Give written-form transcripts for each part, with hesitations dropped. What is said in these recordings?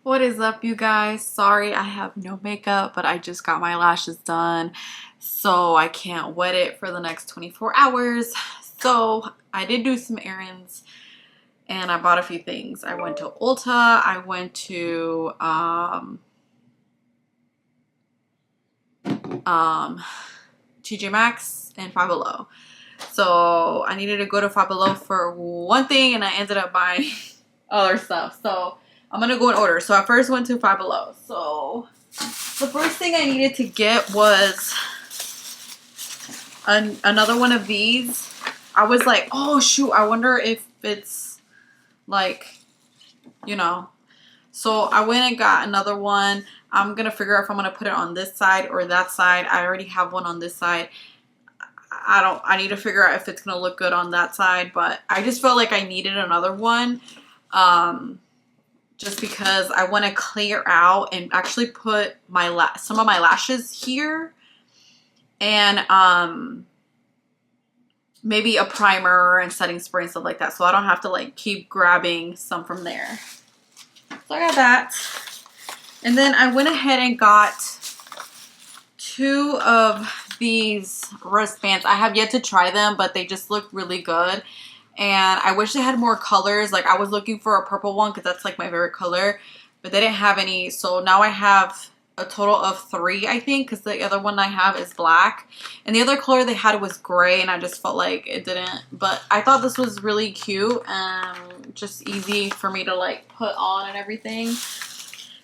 What is up, you guys? Sorry I have no makeup, but I just got my lashes done, so I can't wet it for the next 24 hours. So I did do some errands and I bought a few things. I went to Ulta, I went to tjmax and Five Below. So I needed to go to Five Below for one thing and I ended up buying other stuff. So I'm gonna go in order. So I first went to Five Below. So the first thing I needed to get was another one of these. I was like, oh shoot, I wonder if it's like, you know. So I went and got another one. I'm gonna figure out if I'm gonna put it on this side or that side. I already have one on this side. I need to figure out if it's gonna look good on that side, but I just felt like I needed another one. Just because I want to clear out and actually put my some of my lashes here, and maybe a primer and setting spray and stuff like that, so I don't have to like keep grabbing some from there. So I got that, and then I went ahead and got two of these wristbands. I have yet to try them, but they just look really good. And I wish they had more colors. Like I was looking for a purple one because that's like my favorite color, but they didn't have any. So now I have a total of 3, I think, because the other one I have is black. And the other color they had was gray, and I just felt like it didn't. But I thought this was really cute and just easy for me to like put on and everything.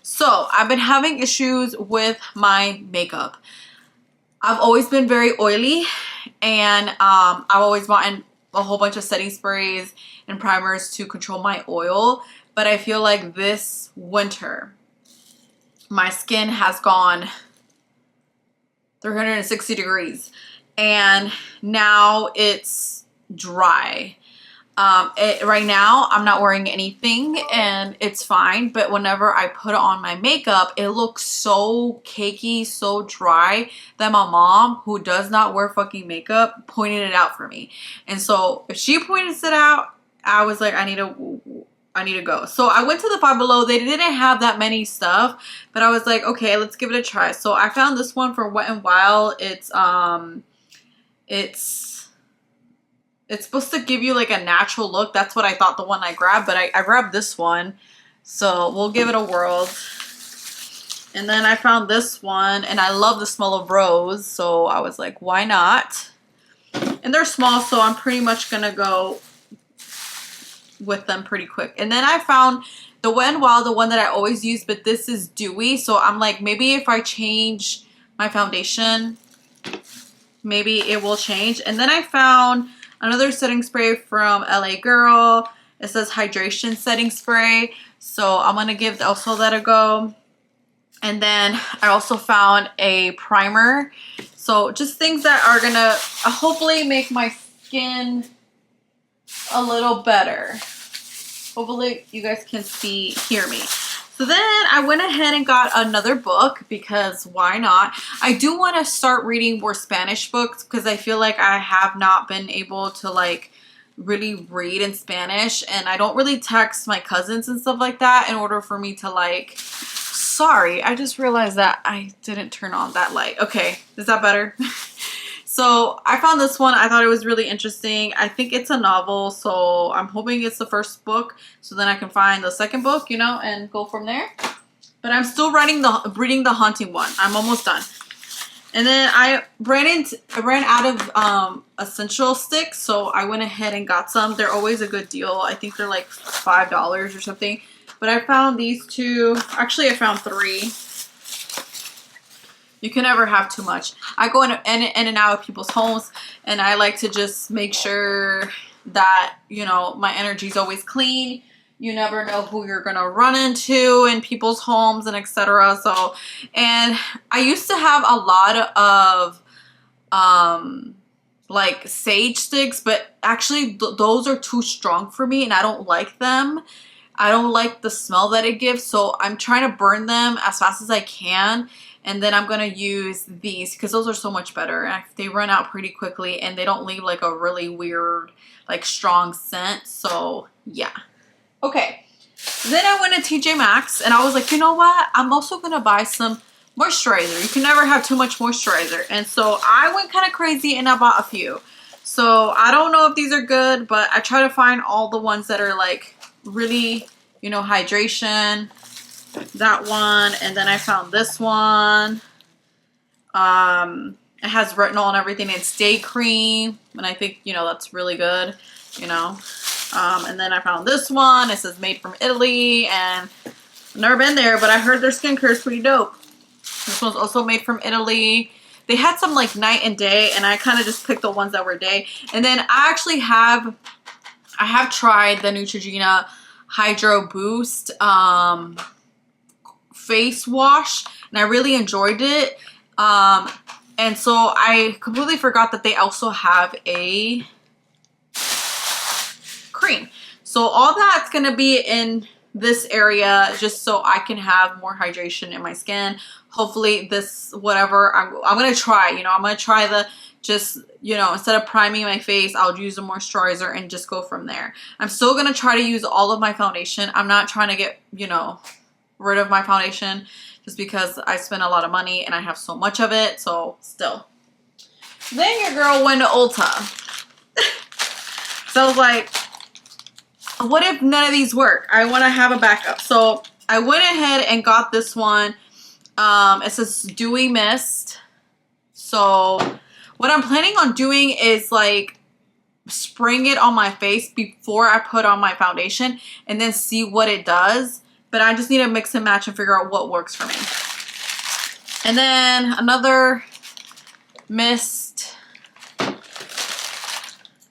So I've been having issues with my makeup. I've always been very oily, and I've always bought a whole bunch of setting sprays and primers to control my oil, but I feel like this winter my skin has gone 360 degrees and now it's dry. Right now I'm not wearing anything and it's fine, but whenever I put on my makeup, it looks so cakey, so dry, that my mom, who does not wear fucking makeup, pointed it out for me. And so if she points it out, I was like, I need to go. So I went to the Five Below. They didn't have that many stuff, but I was like, okay, let's give it a try. So I found this one for Wet n Wild. It's supposed to give you like a natural look. That's what I thought the one I grabbed, but I grabbed this one. So we'll give it a whirl. And then I found this one, and I love the smell of rose. So I was like, why not? And they're small, so I'm pretty much going to go with them pretty quick. And then I found the Wet n Wild, the one that I always use, but this is dewy. So I'm like, maybe if I change my foundation, maybe it will change. And then I found another setting spray from LA Girl. It says hydration setting spray. So I'm going to give also that a go. And then I also found a primer. So just things that are going to hopefully make my skin a little better. Hopefully you guys can hear me. So then I went ahead and got another book because why not? I do want to start reading more Spanish books because I feel like I have not been able to like really read in Spanish, and I don't really text my cousins and stuff like that in order for me to like, sorry, I just realized that I didn't turn on that light. Okay, is that better? So I found this one. I thought it was really interesting. I think it's a novel, so I'm hoping it's the first book, so then I can find the second book, you know, and go from there. But I'm still reading the Haunting one. I'm almost done. And then I ran out of essential sticks, so I went ahead and got some. They're always a good deal. I think they're like $5 or something. But I found these two. Actually, I found 3. You can never have too much. I go in and out of people's homes, and I like to just make sure that, you know, my energy is always clean. You never know who you're gonna run into in people's homes and etc. So, and I used to have a lot of like sage sticks, but actually those are too strong for me and I don't like them. I don't like the smell that it gives, so I'm trying to burn them as fast as I can. And then I'm going to use these because those are so much better. And they run out pretty quickly and they don't leave like a really weird, like strong scent. So yeah. Okay. Then I went to TJ Maxx and I was like, you know what? I'm also going to buy some moisturizer. You can never have too much moisturizer. And so I went kind of crazy and I bought a few. So I don't know if these are good, but I try to find all the ones that are like really, you know, hydration. That one. And then I found this one. It has retinol and everything. It's day cream. And I think, you know, that's really good, you know. And then I found this one. It says made from Italy. And I've never been there, but I heard their skincare is pretty dope. This one's also made from Italy. They had some like night and day, and I kind of just picked the ones that were day. And then I actually have tried the Neutrogena Hydro Boost face wash, and I really enjoyed it. And so I completely forgot that they also have a cream. So all that's gonna be in this area just so I can have more hydration in my skin. Hopefully this, whatever, I'm gonna try, you know, I'm gonna try the, just, you know, instead of priming my face, I'll use a moisturizer and just go from there. I'm still gonna try to use all of my foundation. I'm not trying to get, you know, rid of my foundation just because I spend a lot of money and I have so much of it, so still. Then your girl went to Ulta. So I was like, what if none of these work? I want to have a backup. So I went ahead and got this one. It says Dewy Mist. So what I'm planning on doing is like spraying it on my face before I put on my foundation and then see what it does. But I just need to mix and match and figure out what works for me. And then another mist.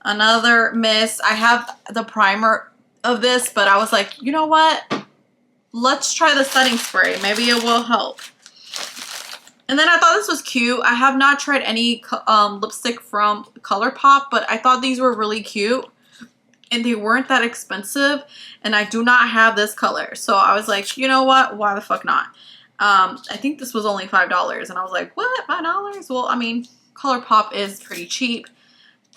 Another mist. I have the primer of this, but I was like, you know what? Let's try the setting spray. Maybe it will help. And then I thought this was cute. I have not tried any lipstick from ColourPop, but I thought these were really cute. And they weren't that expensive. And I do not have this color. So I was like, you know what? Why the fuck not? I think this was only $5. And I was like, what? $5? Well, I mean, ColourPop is pretty cheap.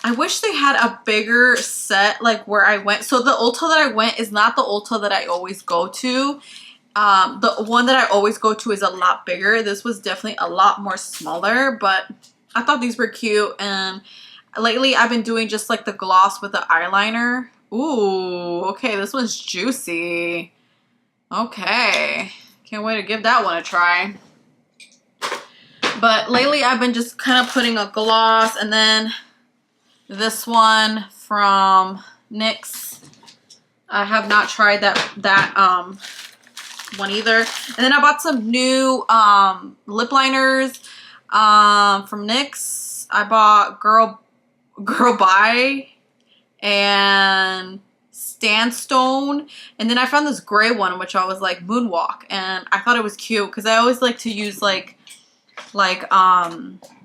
I wish they had a bigger set like where I went. So the Ulta that I went is not the Ulta that I always go to. The one that I always go to is a lot bigger. This was definitely a lot more smaller, but I thought these were cute. And lately I've been doing just like the gloss with the eyeliner. Ooh, okay, this one's juicy. Okay, can't wait to give that one a try. But lately I've been just kind of putting a gloss, and then this one from NYX. I have not tried that one either. And then I bought some new lip liners from NYX. I bought Girl Bye and Sandstone. And then I found this gray one, which I was like Moonwalk. And I thought it was cute because I always like to use like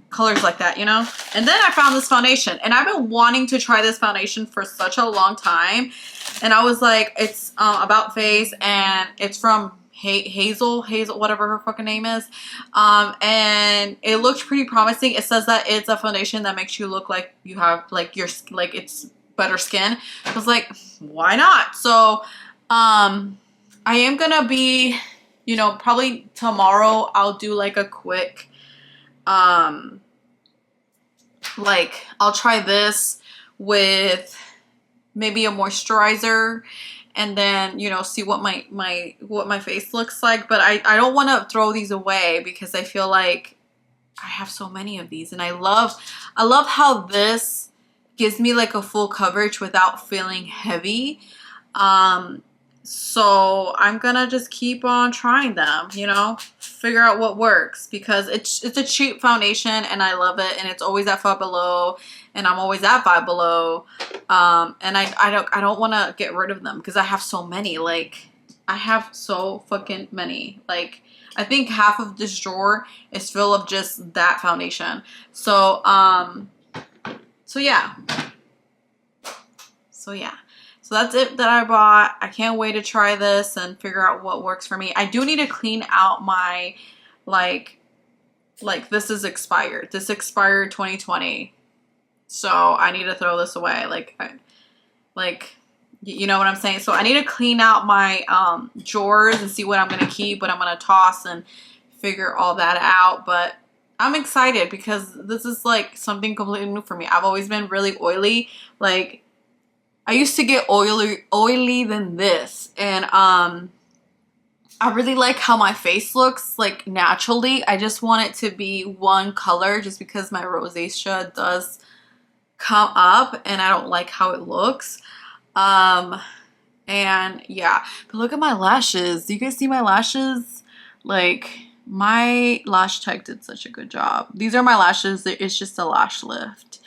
colors like that, you know. And then I found this foundation, and I've been wanting to try this foundation for such a long time. And I was like, it's About Face, and it's from Hazel, whatever her fucking name is. And it looked pretty promising. It says that it's a foundation that makes you look like you have like it's better skin. I was like, why not? So I am gonna be, you know, probably tomorrow I'll do like a quick like I'll try this with maybe a moisturizer, and then, you know, see what my face looks like. But I don't want to throw these away because I feel like I have so many of these, and I love how this gives me like a full coverage without feeling heavy. So I'm gonna just keep on trying them, you know, figure out what works, because it's a cheap foundation and I love it, and it's always at Five Below, and I'm always at Five Below. And I don't want to get rid of them because I have so many. Like, I have so fucking many. Like, I think half of this drawer is full of just that foundation. So yeah. So that's it that I bought. I can't wait to try this and figure out what works for me. I do need to clean out my, like this is expired. This expired 2020. So I need to throw this away. Like You know what I'm saying? So I need to clean out my drawers and see what I'm gonna keep, what I'm gonna toss, and figure all that out. But I'm excited because this is like something completely new for me. I've always been really oily. Like I used to get oily than this, and I really like how my face looks like naturally. I just want it to be one color just because my rosacea does come up and I don't like how it looks. And yeah, but look at my lashes. Do you guys see my lashes? Like my lash tech did such a good job. These are my lashes. It's just a lash lift.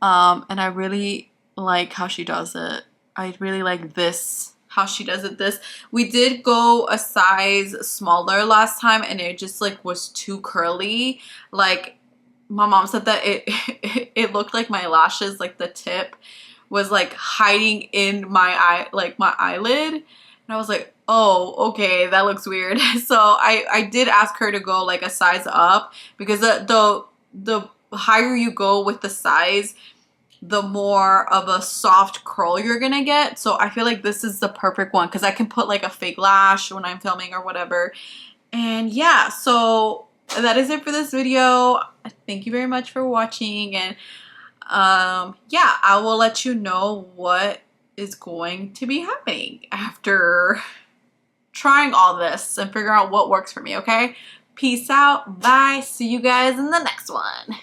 And I really like how she does it. I really like this, how she does it. We did go a size smaller last time and it just like was too curly. Like my mom said that it looked like my lashes, like the tip was like hiding in my eye, like my eyelid. And I was like, oh, okay, that looks weird. So I did ask her to go like a size up because the higher you go with the size, the more of a soft curl you're gonna get. So I feel like this is the perfect one because I can put like a fake lash when I'm filming or whatever. And yeah, so that is it for this video. Thank you very much for watching, and yeah, I will let you know what is going to be happening after trying all this and figure out what works for me. Okay, peace out, bye, see you guys in the next one.